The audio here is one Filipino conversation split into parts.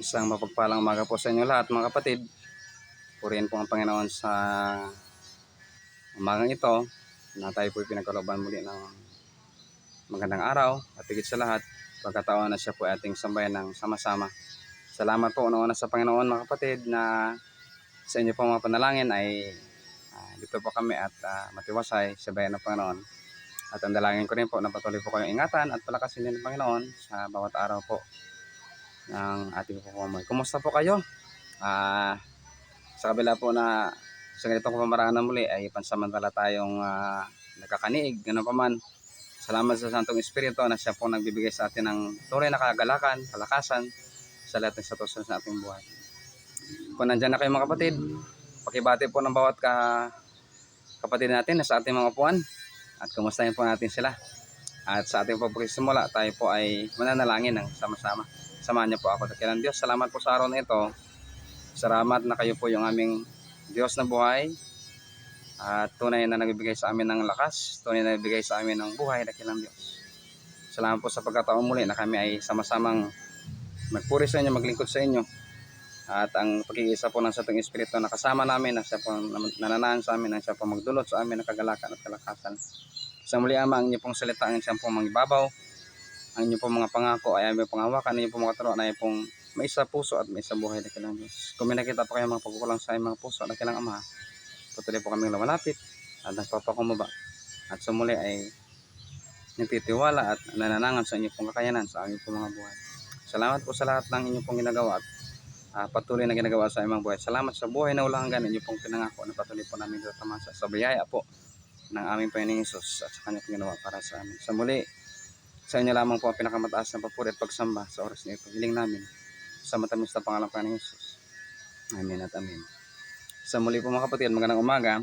Isang mapagpalang umaga po sa inyo lahat mga kapatid. Purihin po ang Panginoon sa umagang ito na tayo po pinagkalooban muli ng magandang araw at higit sa lahat pagkataon na siya po ating sambayan ng sama-sama. Salamat po una sa Panginoon mga kapatid na sa inyo po mga panalangin ay dito po kami at matiwasay sa bayan ng Panginoon. At ang dalangin ko rin po na patuloy po kayong ingatan at palakasin din ng Panginoon sa bawat araw po ng ating pamumuhay. Kumusta po kayo? Sa kabila po na sa ganitong pamamaraan na muli ay pansamantala tayong nagkakaniig, gano'n pa man. Salamat sa Santong Espiritu na siya po nagbibigay sa atin ng tunay na kagalakan, kalakasan sa lahat ng sitwasyon sa ating buhay. Kung nandyan na kayo mga kapatid, pakibati po ng bawat kapatid natin na sa ating mga upuan at kumustahin po natin sila. At sa ating pagsisimula, tayo po ay mananalangin ng sama-sama. Samahan niyo po ako. Dakilang Diyos, salamat po sa araw na ito. Salamat na kayo po yung aming Diyos na buhay at tunay na nagbibigay sa amin ng lakas, tunay na nagbibigay sa amin ng buhay, dakilang Diyos. Salamat po sa pagkataon muli na kami ay sama-samang magpuri sa inyo, maglingkod sa inyo. At ang pag-iisa po ng Santong Espiritu na kasama namin, na siya po nananahan sa amin, na siya po magdulot sa amin ng kagalakan at kalakasan. Sa muli Ama, ang inyo pong salita, ang siya pong mangibabaw, ang inyo pong mga pangako ay aming pangawakan, ang inyo pong mga turuan ay pong may isa puso at may isa buhay, dakilang Diyos. Kung may nakita po kayo mga pagkukulang sa mga puso, dakilang Ama, patuloy po kami lumalapit at nagpapakumbaba. At sa muli ay nagtitiwala at nananangan sa inyo pong kakayanan sa aming pong mga buhay. Salamat po sa lahat ng inyong pong ginagawa at patuloy na ginagawa sa aming buhay. Salamat sa buhay na walang hanggan, inyo pong pinangako na patuloy po namin tatamasa sa biyaya po ng aming Panginoong Hesus at sa kanyang ginawa para sa amin. Sa muli, sa inyo lamang po ang pinakamataas na papuri at pagsamba sa oras na ito. Hiling namin sa matamis na pangalan ng Panginoong Hesus. Amen at amen. Sa muli po mga kapatid, magandang umaga.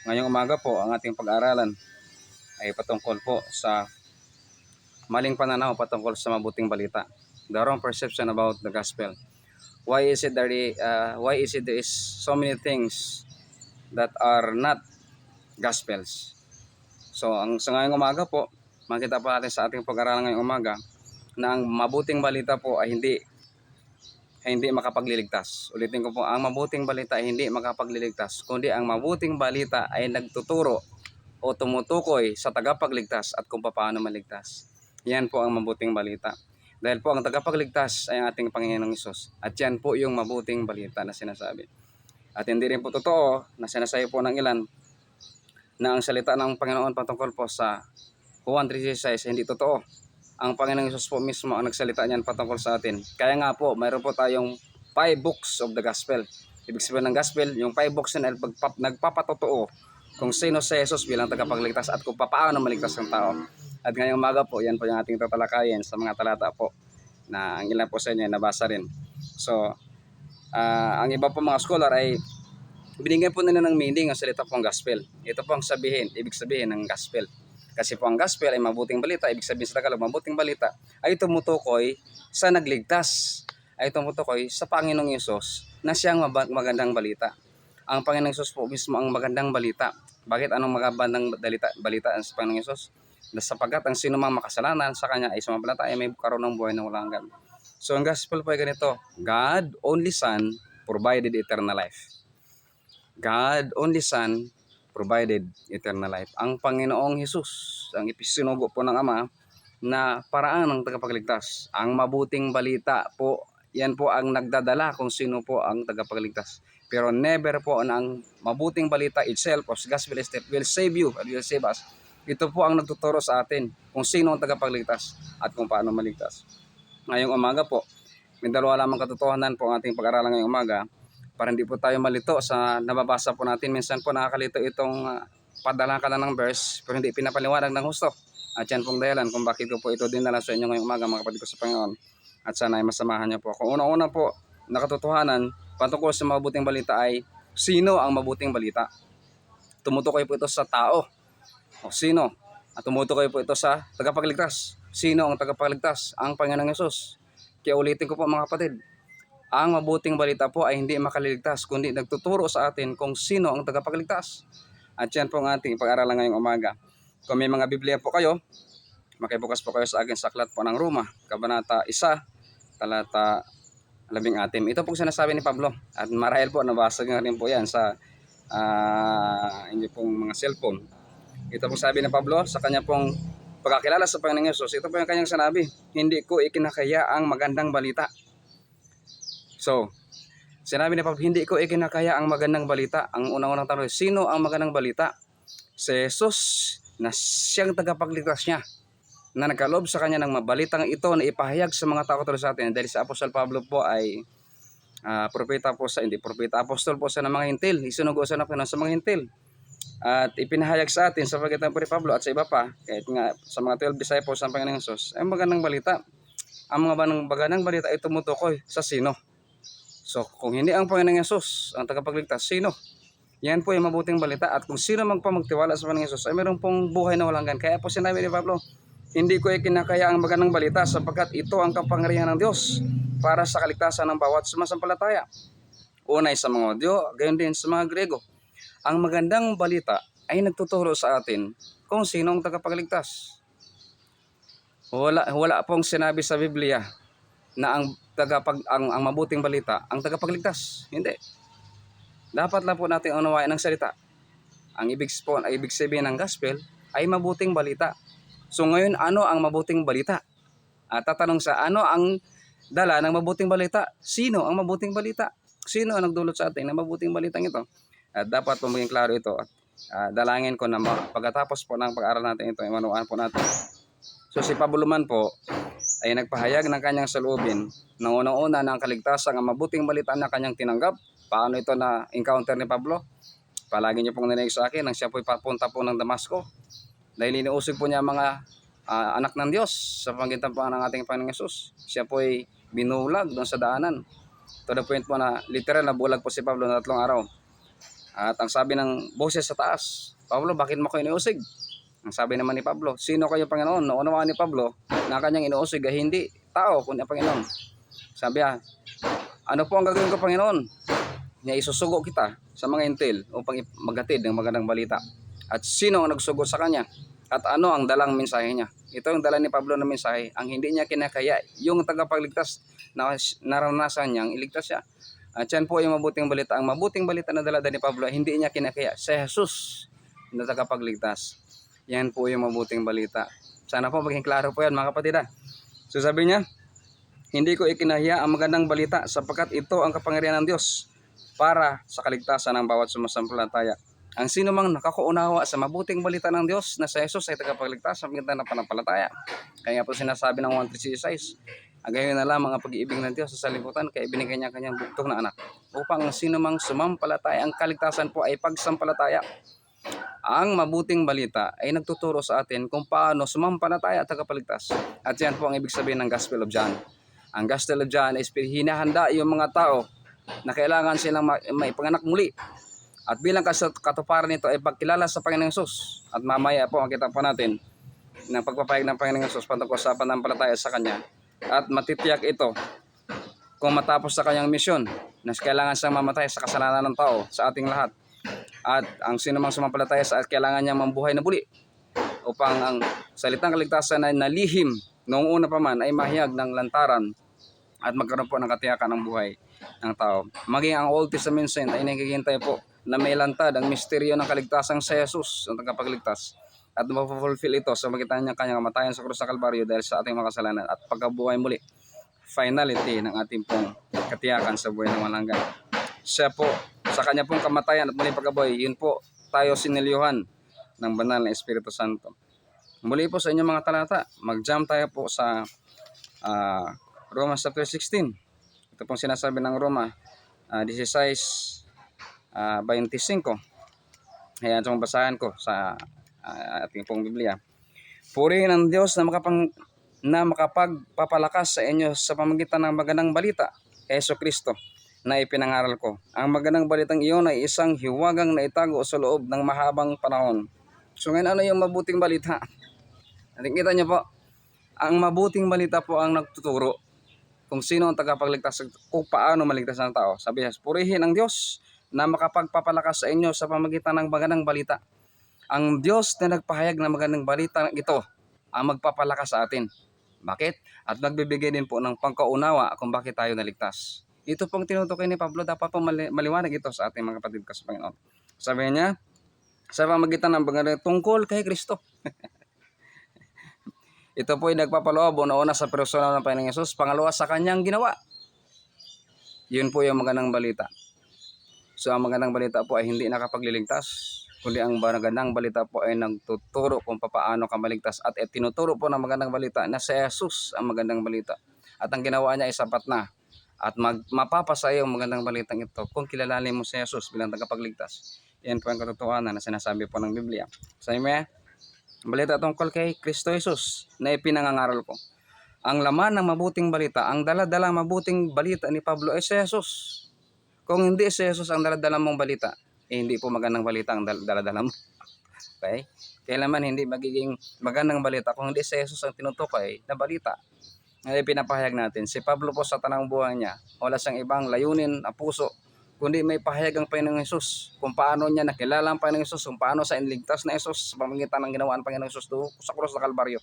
Ngayong umaga po, ang ating pag-aaralan ay patungkol po sa maling pananaw patungkol sa mabuting balita. The wrong perception about the gospel. Why is it there is so many things that are not gospels? So, sa ngayong umaga po, makita po natin sa ating pag-aaralan ngayong umaga na ang mabuting balita po ay hindi makapagliligtas. Ulitin ko po, ang mabuting balita ay hindi makapagliligtas, kundi ang mabuting balita ay nagtuturo o tumutukoy sa tagapagligtas at kung paano maligtas. Yan po ang mabuting balita. Dahil po ang tagapagligtas ay ang ating Panginoong Hesus. At yan po yung mabuting balita na sinasabi. At hindi rin po totoo na sinasabi po ng ilan na ang salita ng Panginoon patungkol po sa Juan 3:16 hindi totoo. Ang Panginoong Hesus po mismo ang nagsalita niyan patungkol sa atin. Kaya nga po, mayroon po tayong 5 books of the gospel. Ibig sabihin ng gospel, yung 5 books na nagpapatotoo kung sino si Jesus bilang tagapagligtas at kung paano maligtas ng tao. At ngayong umaga po, yan po yung ating tatalakayin sa mga talata po na ang ilan po sa inyo nabasa rin. So, ang iba po mga scholar ay binigyan po nila ng meaning ang salita pong gospel. Ito po ang ibig sabihin ng gospel. Kasi po ang gospel ay mabuting balita, ibig sabihin sa Tagalog, mabuting balita ay tumutukoy sa nagligtas, ay tumutukoy sa Panginoong Hesus na siyang magandang balita. Ang Panginoong Hesus po mismo ang magandang balita. Bakit anong magandang balita sa Panginoong Hesus? Sapagkat ang sino mang makasalanan sa Kanya ay sumampalataya may karoon ng buhay na walang hanggan. So ang gospel po ay ganito, God only Son provided eternal life. God only Son provided eternal life. Ang Panginoong Hesus, ang ipisinugo po ng Ama na paraan ng tagapagligtas. Ang mabuting balita po, yan po ang nagdadala kung sino po ang tagapagligtas. Pero never po na ang mabuting balita itself, or gospel itself, will save you, will save us. Ito po ang nagtuturo sa atin kung sino ang tagapagligtas at kung paano maligtas. Ngayong umaga po, may dalawa lamang katotohanan po ang ating pag-aralan ngayong umaga para hindi po tayo malito sa nababasa po natin. Minsan po nakakalito itong padala ka na ng verse pero hindi pinapaliwanag ng husto. At yan pong dahilan kung bakit ko po ito dinala sa inyo ngayong umaga mga kapatid ko sa Panginoon. At sana ay masamahan niyo po ako. Una-una po, nakatotohanan patungkol sa mabuting balita ay sino ang mabuting balita. Tumutukoy po ito sa tao. O sino? At tumutukoy po ito sa tagapagligtas. Sino ang tagapagligtas? Ang Panginoong Hesus. Kaya ulitin ko po mga kapatid, ang mabuting balita po ay hindi makaliligtas, kundi nagtuturo sa atin kung sino ang tagapagligtas. At yan po ang ating pag-aralan ngayong umaga. Kung may mga Biblia po kayo, makibukas po kayo sa akin sa aklat po ng Roma, Kabanata 1, talata 16. Ito pong sinasabi ni Pablo. At marahil po, nabasa nga rin po yan sa inyo pong mga cellphone. Ito pong sabi ni Pablo sa kanya pong pagkakilala sa Panginoong Yesus. Ito po yung kanyang sinabi, hindi ko ikinakaya ang magandang balita. So, sinabi ni Pablo, hindi ko ikinakaya ang magandang balita. Ang unang-unang tanong, sino ang magandang balita? Si Jesus na siyang tagapagligtas niya, na nagkaloob sa kanya ng mabalitang ito na ipahayag sa mga tao tulad sa atin. Dahil si Apostol Pablo po ay propeta po sa, hindi propeta, apostol po sa ng mga hintil. Isinugo sa Panginoon sa mga hintil. At ipinahayag sa atin sa pagitan po ni Pablo at sa iba pa, kahit nga sa mga 12 disciples ng Panginoong Hesus, ay magandang balita. Ang mga magandang balita ay tumutukoy sa sino. So, kung hindi ang Panginoong Hesus ang tagapagligtas, sino? Yan po yung mabuting balita. At kung sino magtiwala sa Panginoong Hesus, ay mayroon pong buhay na walang hanggan. Kaya po sinabi ni Pablo, hindi ko ikinakaya ang magandang balita sapagkat ito ang kapangyarihan ng Diyos para sa kaligtasan ng bawat sumasampalataya. Unay sa mga Hudyo, gayon din sa mga Grego. Ang magandang balita ay nagtuturo sa atin kung sino ang tagapagligtas. Wala pong sinabi sa Biblia na ang mabuting balita ang tagapagligtas. Hindi. Dapat lang po natin unawain ang salita. Ang ibig sabihin ng gospel ay mabuting balita. So ngayon, ano ang mabuting balita? At tatanong sa ano ang dala ng mabuting balita? Sino ang mabuting balita? Sino ang nagdulot sa atin ng mabuting balitang ito? At dapat po maging klaro ito. At dalangin ko na pagkatapos po ng pag-aaral natin ito, imanuan po natin. So si Pablo man po ay nagpahayag ng kanyang saloobin ng unang-una ng kaligtasan ang mabuting balita na kanyang tinanggap. Paano ito na encounter ni Pablo? Palagi niyo pong narinig sa akin nang siya po'y papunta po ng Damasco. Dahil iniusig po niya mga anak ng Diyos sa pamagitan po ng ating Panginoong Hesus. Siya po'y binulag doon sa daanan. To the point po na literal na bulag po si Pablo na 3 araw. At ang sabi ng boses sa taas, Pablo, bakit mo ko iniusig? Ang sabi naman ni Pablo, sino kayo Panginoon? Naunawaan ni Pablo na kanyang inuusig ay hindi tao kundi ang Panginoon. Sabi ano po ang gagawin ko Panginoon? Niya isusugo kita sa mga hintil upang maghatid ng magandang balita. At sino ang nagsugo sa kanya? At ano ang dalang mensahe niya? Ito yung dala ni Pablo na mensahe. Ang hindi niya kinakaya, yung tagapagligtas na naranasan niyang iligtas siya. At yan po yung mabuting balita. Ang mabuting balita na dala ni Pablo, hindi niya kinakaya. Si Jesus na tagapagligtas. Yan po yung mabuting balita. Sana po maging klaro po yan mga kapatid. So sabi niya, hindi ko ikinahiya ang magandang balita sapagkat ito ang kapangyarihan ng Diyos para sa kaligtasan ng bawat sumasampalataya. Ang sino mang nakakaunawa sa mabuting balita ng Diyos na si Jesus ay tagapagligtas sa pagitan ng panampalataya. Kaya po sinasabi ng 1:36, gayon na lamang ang pag-iibig ng Diyos sa salibutan kaya ibinigay niya kanyang buktong na anak upang ang sino mang sumampalataya, ang kaligtasan po ay pagsampalataya. Ang mabuting balita ay nagtuturo sa atin kung paano sumampalataya at tagapagligtas. At yan po ang ibig sabihin ng Gospel of John. Ang Gospel of John ay hinahanda yung mga tao na kailangan silang maipanganak muli. At bilang katuparan nito ay pagkilala sa Panginoong Hesus. At mamaya po makita po natin ng pagpapayag ng Panginoong Hesus patungkol sa pananampalataya sa Kanya. At matitiyak ito kung matapos sa Kanyang misyon na kailangan siyang mamatay sa kasalanan ng tao sa ating lahat. At ang sino mang sumampalataya sa kailangan niya mabuhay na muli upang ang salitang kaligtasan na nalihim noong una pa man ay mahayag ng lantaran at magkaroon po ng katiyakan ng buhay ng tao. Maging ang Old Testament saint ay naghihintay po na may lantad ang misteryo ng kaligtasang sa Jesus ang tagapagligtas at mapufulfill ito sa magitan niya kanyang kamatayan sa krus sa Kalbaryo dahil sa ating mga kasalanan at pagkabuhay muli, finality ng ating pong katiyakan sa buhay ng walang hanggan. Siya po, sa kanya pong kamatayan at muling pagkabuhay, yun po tayo sinilyuhan ng banal na Espiritu Santo. Muli po sa inyong mga talata, mag-jump tayo po sa Romans chapter 16. Ito pong sinasabi ng Roma 16:25. Ayan, itong basahan ko sa ating pong Biblia. Purihin ang Diyos na makapagpapalakas sa inyo sa pamamagitan ng magandang balita, Jesucristo, na ipinangaral ko. Ang magandang balitang iyon ay isang hiwagang na itago sa loob ng mahabang panahon. So ngayon, ano yung mabuting balita? Nakikita niyo po, ang mabuting balita po ang nagtuturo kung sino ang tagapagligtas, kung paano maligtas ng tao. Sabi niya, purihin ang Diyos na makapagpapalakas sa inyo sa pamamagitan ng magandang balita. Ang Diyos na nagpahayag ng magandang balita ito ang magpapalakas sa atin. Bakit? At nagbibigay din po ng pangkaunawa kung bakit tayo naligtas. Ito pong tinutukoy ni Pablo, dapat pong maliwanag ito sa ating mga kapatid sa Panginoon. Sabi niya, sa pamagitan ng mga tungkol kay Kristo. Ito po ay nagpapaloob una sa personal ng Panginoong Hesus, pangalawa sa kanyang ginawa. Yun po yung magandang balita. So ang magandang balita po ay hindi nakapagliligtas, kundi ang magandang balita po ay nagtuturo kung paano ka maligtas, at tinuturo po ng magandang balita na si Jesus ang magandang balita. At ang ginawa niya ay sapat na. At mapapasaya yung magandang balitang ito kung kilalanin mo si Jesus bilang tagapagligtas. Yan po ang katotohanan na sinasabi po ng Biblia. Sa inyo, balita tungkol kay Kristo Jesus na ipinangangaral ko. Ang laman ng mabuting balita, ang dala-dalang mabuting balita ni Pablo ay si Jesus. Kung hindi si Jesus ang dala-dala mong balita, hindi po magandang balita ang dala-dala mo. Okay? Kailanman hindi magiging magandang balita kung hindi si Jesus ang tinutukoy na balita. Ngayon pinapahayag natin, si Pablo po sa tanang buhay niya, wala siyang ibang layunin na puso, kundi may pahayag ang Panginoong Hesus kung paano niya nakilala ang Panginoong Hesus, kung paano sa inligtas na Hesus sa pamamagitan ng ginawa ng Panginoong Hesus doon sa krus ng Kalbaryo.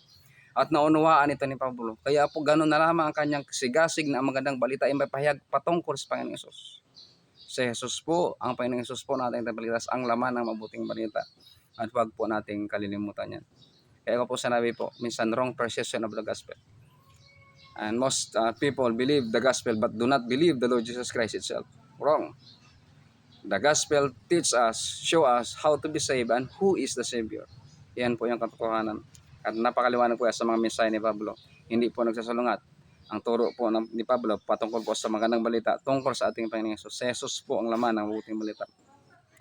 At naunawaan ito ni Pablo. Kaya po ganoon na lamang ang kanyang sigasig na ang magandang balita ay may pahayag patungkol sa Panginoong Hesus. Si Jesus po, ang Panginoong Hesus po natin tagapagligtas, ang laman ng mabuting balita. At huwag po nating kalilimutan yan. Kaya ko po sinabi po, minsan wrong perception of the gospel. And most people believe the gospel but do not believe the Lord Jesus Christ itself. Wrong. The gospel teach us, show us how to be saved and who is the Savior. Yan po yung katotohanan. At napakaliwanag po sa mga mensahe ni Pablo. Hindi po nagsasalungat. Ang turo po ni Pablo patungkol po sa magandang balita tungkol sa ating Panginoong Hesus. Si Jesus po ang laman ng mabuting balita.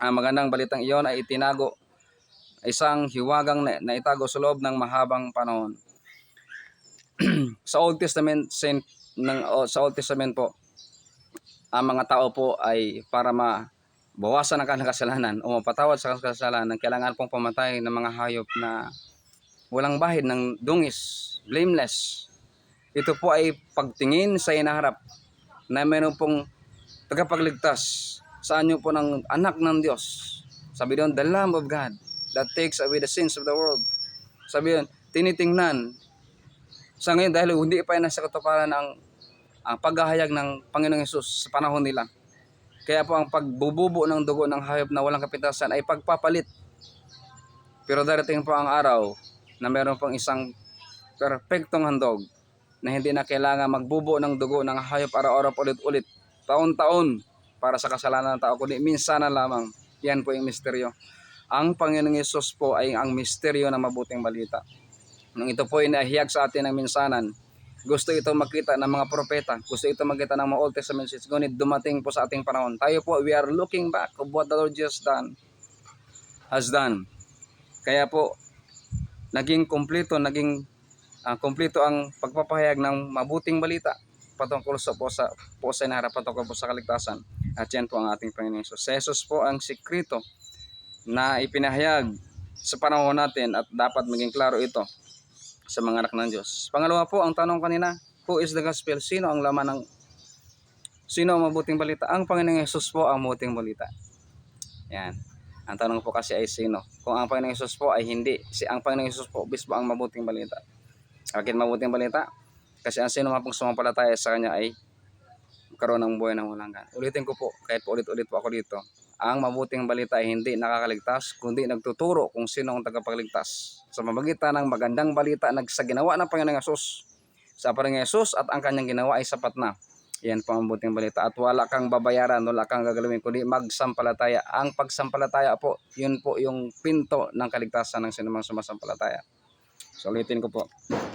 Ang magandang balitang iyon ay itinago, isang hiwagang na itago sa loob ng mahabang panahon. Sa Old Testament po, ang mga tao po ay para mabawasan ang kanilang kasalanan o mapatawad sa kasalanan, kailangan pong pumatay ng mga hayop na walang bahid, ng dungis, blameless. Ito po ay pagtingin sa inaharap na mayroon pong tagapagligtas sa anyo po ng anak ng Diyos. Sabi doon, the Lamb of God that takes away the sins of the world. Sabi doon, tinitingnan. Sa ngayon, dahil hindi pa nasa katuparan ang paghahayag ng Panginoong Hesus sa panahon nila. Kaya po ang pagbububo ng dugo ng hayop na walang kapintasan ay pagpapalit. Pero darating po ang araw na mayroon pong isang perfectong handog na hindi na kailangan magbubo ng dugo ng hayop araw-araw ulit-ulit, taon-taon para sa kasalanan ng tao, kundi minsan na lamang. Yan po yung misteryo. Ang Panginoong Hesus po ay ang misteryo ng mabuting balita. Nung ito po ay nahiyag sa atin ng minsanan, gusto ito makita ng mga propeta, gusto ito makita ng mga Old Testament saints, ngunit dumating po sa ating panahon. Tayo po, we are looking back of what the Lord just has done. Kaya po, naging kumpleto ang pagpapahayag ng mabuting balita patungkol sa inaharap, patungkol po sa kaligtasan. At yan po ang ating Panginoon Hesus. Si Jesus po ang sikrito na ipinahayag sa panahon natin at dapat maging klaro ito sa mga anak ng Diyos. Pangalawa po, ang tanong kanina, who is the gospel? Sino ang mabuting balita? Ang Panginoong Hesus po ang mabuting balita. Yan. Ang tanong po kasi ay sino? Kung ang Panginoong Hesus po ay hindi, ang Panginoong Hesus po mismo ang mabuting balita. Bakit mabuting balita? Kasi ang sino man pong sumampalataya sa Kanya ay magkaroon ng buhay na walang hanggan. Ulitin ko po, kahit po ulit-ulit po ako dito, ang mabuting balita ay hindi nakakaligtas, kundi nagtuturo kung sino ang tagapagligtas. Sa pamamagitan ng magandang balita sa ginawa ng Panginoong Hesus, sa Panginoong Hesus at ang kanyang ginawa ay sapat na. Yan po ang mabuting balita. At wala kang babayaran, wala kang gagalawin, kundi magsampalataya. Ang pagsampalataya po, yun po yung pinto ng kaligtasan ng sinumang sumasampalataya. So ulitin ko po.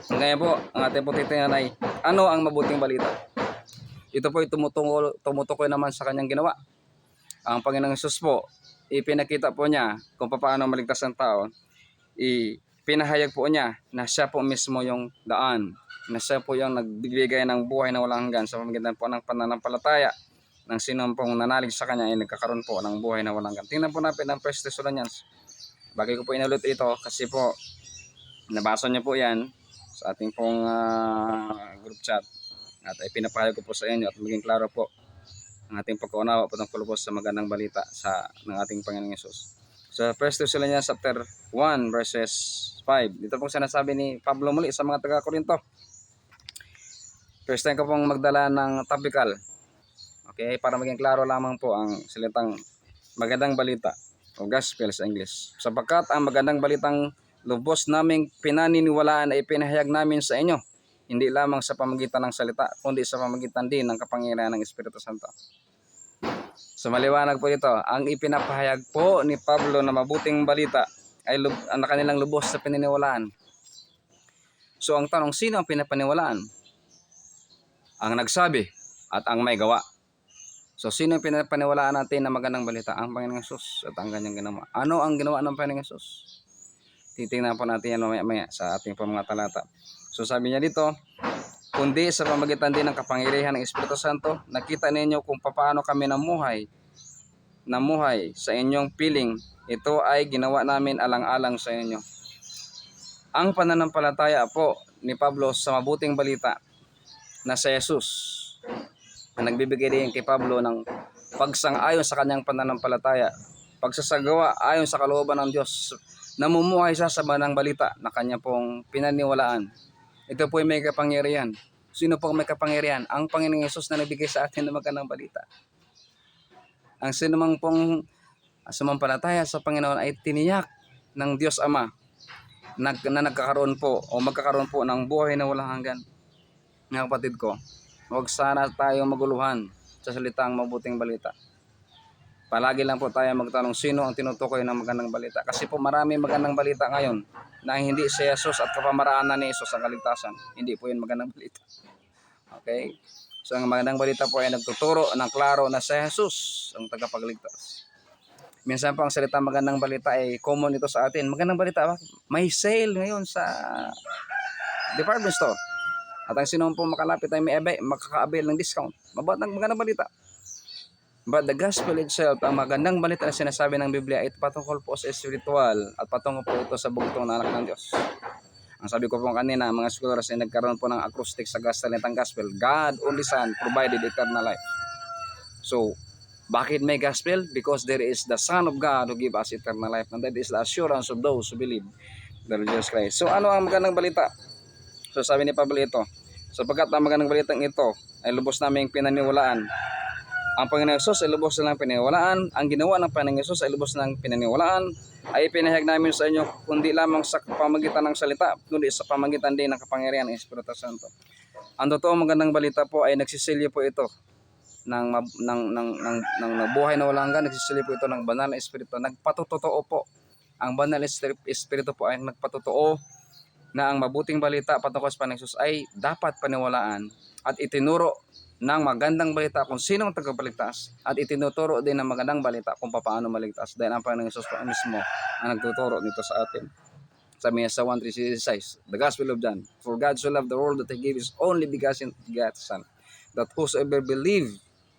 Ngayon po, ang ating po titingnan ay ano ang mabuting balita? Ito po ay tumutukoy naman sa kanyang ginawa. Ang Panginoong Hesus po, ipinakita po niya kung paano maligtas ang tao. Ipinahayag po niya na siya po mismo yung daan, na siya po yung nagbibigay ng buhay na walang hanggan sa pamamagitan po ng pananampalataya ng sino pong nanalig sa kanya ay nagkakaroon po ng buhay na walang hanggan. Tingnan po natin ang 1 Thessalonians. Bagay ko po inulit ito kasi po nabasa niyo po yan sa ating pong group chat at ipinapahayag ko po sa inyo at maging klaro po ang ating pagkaunawa patungkol po sa magandang balita ng ating Panginoong Hesus. So 1 Thessalonians chapter 1 verses 5. Dito pong sinasabi ni Pablo muli sa mga taga-Korinto. First time ko pong magdala ng topical. Okay, para maging klaro lamang po ang salitang magandang balita o gospel sa English. Sapagkat ang magandang balitang lubos naming pinaniniwalaan ay pinahayag namin sa inyo, hindi lamang sa pamagitan ng salita, kundi sa pamagitan din ng kapangyarihan ng Espiritu Santo. So maliwanag po ito, ang ipinapahayag po ni Pablo na mabuting balita ay ang kanilang lubos sa pininiwalaan. So ang tanong, sino ang pinapaniwalaan? Ang nagsabi at ang may gawa. So sino ang pinapaniwalaan natin na magandang balita? Ang Panginoong Hesus at ang kanyang ginawa. Ano ang ginawa ng Panginoong Hesus? Titingnan po natin yan mamaya sa ating mga talata. So sabi niya dito, kundi sa pamagitan din ng kapangyarihan ng Espiritu Santo, nakita ninyo kung paano kami namuhay sa inyong piling. Ito ay ginawa namin alang-alang sa inyo. Ang pananampalataya po ni Pablo sa mabuting balita na si Jesus, na nagbibigay din kay Pablo ng pagsang-ayon sa kanyang pananampalataya, pagsasagawa ayon sa kalooban ng Diyos, namumuhay siya sa banang balita na kanya pong pinaniwalaan. Ito po ay may kapangyarihan. Sino po may kapangyarihan? Ang Panginoong Hesus na nagbigay sa atin ng magandang balita. Ang sinumang pong sumampalataya sa Panginoon ay tiniyak ng Diyos Ama na nagkakaroon po o magkakaroon po ng buhay na walang hanggan. Mga kapatid ko, huwag sana tayo maguluhan sa salitang mabuting balita. Palagi lang po tayo magtanong sino ang tinutukoy ng magandang balita. Kasi po marami magandang balita ngayon na hindi si Jesus at kapamaraanan ni Jesus ang kaligtasan. Hindi po yun magandang balita. Okay? So ang magandang balita po ay nagtuturo ng klaro na si Jesus ang tagapagligtas. Minsan po ang salita magandang balita ay common ito sa atin. Magandang balita, may sale ngayon sa department store. At ang sino po makalapit ay makaka-avail ng discount. Magandang balita. But the gospel itself, ang magandang balita na sinasabi ng Biblia ay patungkol po sa spiritual at patungkol po ito sa bugtong na anak ng Diyos. Ang sabi ko po kanina, mga scholars ay nagkaroon po ng acoustic sa salitang gospel. God, only Son, provided eternal life. So, bakit may gospel? Because there is the Son of God who give us eternal life. And that is the assurance of those who believe in Jesus Christ. So, ano ang magandang balita? So, sabi ni Pablo ito, sapagkat ang magandang balitang ito ay lubos naming pinaniwalaan. Ang Panginoong Hesus ay lubos na lang pinaniwalaan. Ang ginawa ng Panginoong Hesus ay lubos na lang pinaniwalaan. Ay pinahayag namin sa inyo, kundi lamang sa pamagitan ng salita, kundi sa pamagitan din ng kapangyarihan ng Espiritu Santo. Ang totoong magandang balita po ay nagsisilyo po ito ng buhay na walang hanggan. Nagsisilyo po ito ng banal na Espiritu. Nagpatotoo po. Ang banal na Espiritu po ay nagpatotoo na ang mabuting balita patungkol sa Panginoong Hesus ay dapat paniwalaan at itinuro ng magandang balita kung sino ang tagapagligtas at itinuturo din ng magandang balita kung paano maligtas dahil ang Panginoong Hesus pa mismo ang nagtuturo nito sa atin. Sabi niya sa 1:3-6, the Gospel of John, for God so loved the world that He gave His only begotten Son, that whosoever believe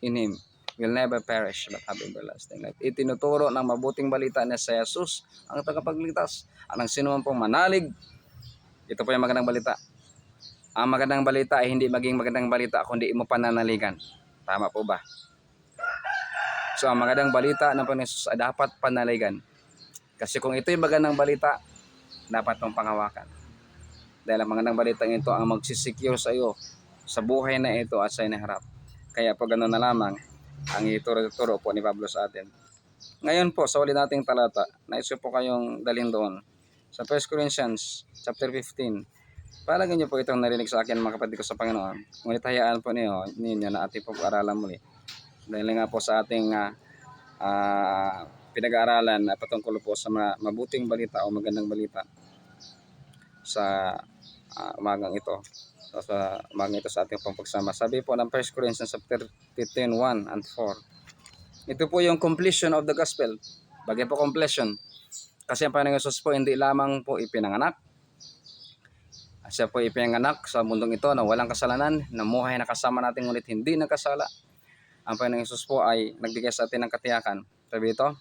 in Him will never perish but have everlasting life. Itinuturo ng mabuting balita na si Jesus ang tagapagligtas at ang sino man pong manalig, ito po yung magandang balita. Ang magandang balita ay hindi maging magandang balita kundi mo pananaligan. Tama po ba? So ang magandang balita ng Panginoon Hesus ay dapat panaligan. Kasi kung ito yung magandang balita, dapat mong panghawakan. Dahil ang magandang balita ito ang magsisecure sa iyo sa buhay na ito at sa inaharap. Kaya po ganoon na lamang ang ituro po ni Pablo sa atin. Ngayon po sa ulit nating talata, nais ko po kayong dalhin doon sa 1 Corinthians chapter 15. Palagyan niyo po itong narinig sa akin mga kapatid ko sa Panginoon. Ngunit hayaan po ninyo na ating pag-aralan muli. Dahil nga po sa ating pinag-aaralan na patungkol po sa mabuting balita o magandang balita sa umagang ito. So, sa umagang ito sa ating pagsama. Sabi po ng 1 Corinthians chapter 15:1 and 4. Ito po yung completion of the gospel. Bagay po completion. Kasi ang Panginoong Hesus po hindi lamang po ipinanganak. Siya po ipinanganak sa mundong ito na walang kasalanan, namuhay na kasama natin ngunit hindi nagkasala. Ang Panginoong Hesus po ay nagbigay sa atin ng katiyakan. Sabi ito,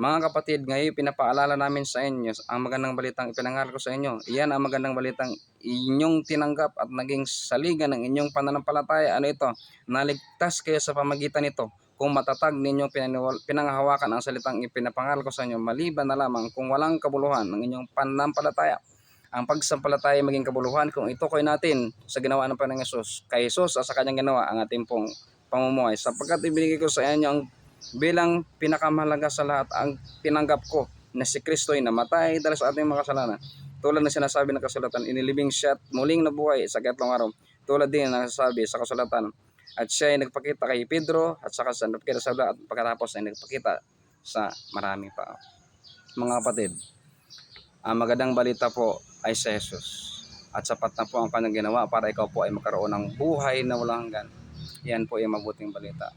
mga kapatid, ngayon pinapaalala namin sa inyo ang magandang balitang ipinangaral ko sa inyo. Iyan ang magandang balitang inyong tinanggap at naging saligan ng inyong pananampalataya. Ano ito? Naligtas kayo sa pamagitan nito. Kung matatag ninyong pinanghahawakan ang salitang ipinapangaral ko sa inyo, maliban na lamang kung walang kabuluhan ng inyong pananampalataya. ang pagsampalataya maging kabuluhan kung itukoy natin sa ginawa ng Panginoong Hesus. Kay Hesus at sa kanyang ginawa ang ating pong pamumuhay. Sapagkat ibinigay ko sa inyo ang bilang pinakamahalaga sa lahat ang tinanggap ko na si Kristo ay namatay dahil sa ating mga kasalanan. Tulad na sinasabi ng kasulatan, inilibing siya at muling nabuhay sa ikatlong araw. Tulad din na nasasabi sa kasulatan, at siya ay nagpakita kay Pedro at saka sa nagpakita sa at pagkatapos ay nagpakita sa marami pa. Mga kapatid, ang magandang balita po ay sa Jesus. At sapat na po ang kanyang ginawa para ikaw po ay magkaroon ng buhay na walang hanggan. Yan po ay mabuting balita.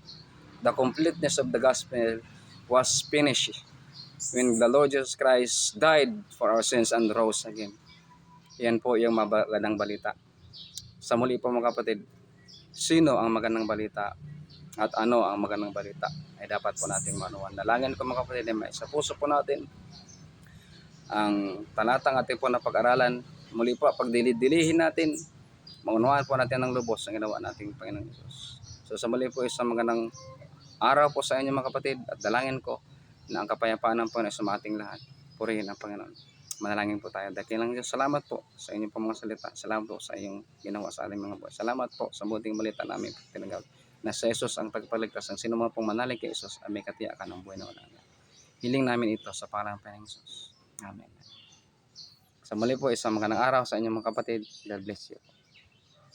The completeness of the gospel was finished when the Lord Jesus Christ died for our sins and rose again. Yan po yung magandang balita. Sa muli po mga kapatid, sino ang magandang balita at ano ang magandang balita ay dapat po nating manuwan. Dalangin ko mga kapatid, sa puso po natin ang talatang ating po na pag-aralan. Muli po, pagdilid-dilihin natin, maunawaan po natin ng lubos ang ginawa nating Panginoong Diyos. So sa muli po, isang magandang araw po sa inyo mga kapatid, at dalangin ko na ang kapayapaan ng Panginoon sa ating lahat. Purihin ang Panginoon. Manalangin po tayo. Dakilang Diyos, salamat po sa inyong po mga salita. Salamat po sa iyong ginawa sa ating mga buhay. Salamat po sa buting balita namin pinagawin na sa Jesus ang tagapagligtas. Ang sino man pong manalig kay Jesus ay may katiyakan ng buhay na walang hanggan. Hiling namin ito sa pangalan ng Panginoong Jesus. Amen. Sa muli po, isang magandang araw sa inyong mga kapatid. God bless you.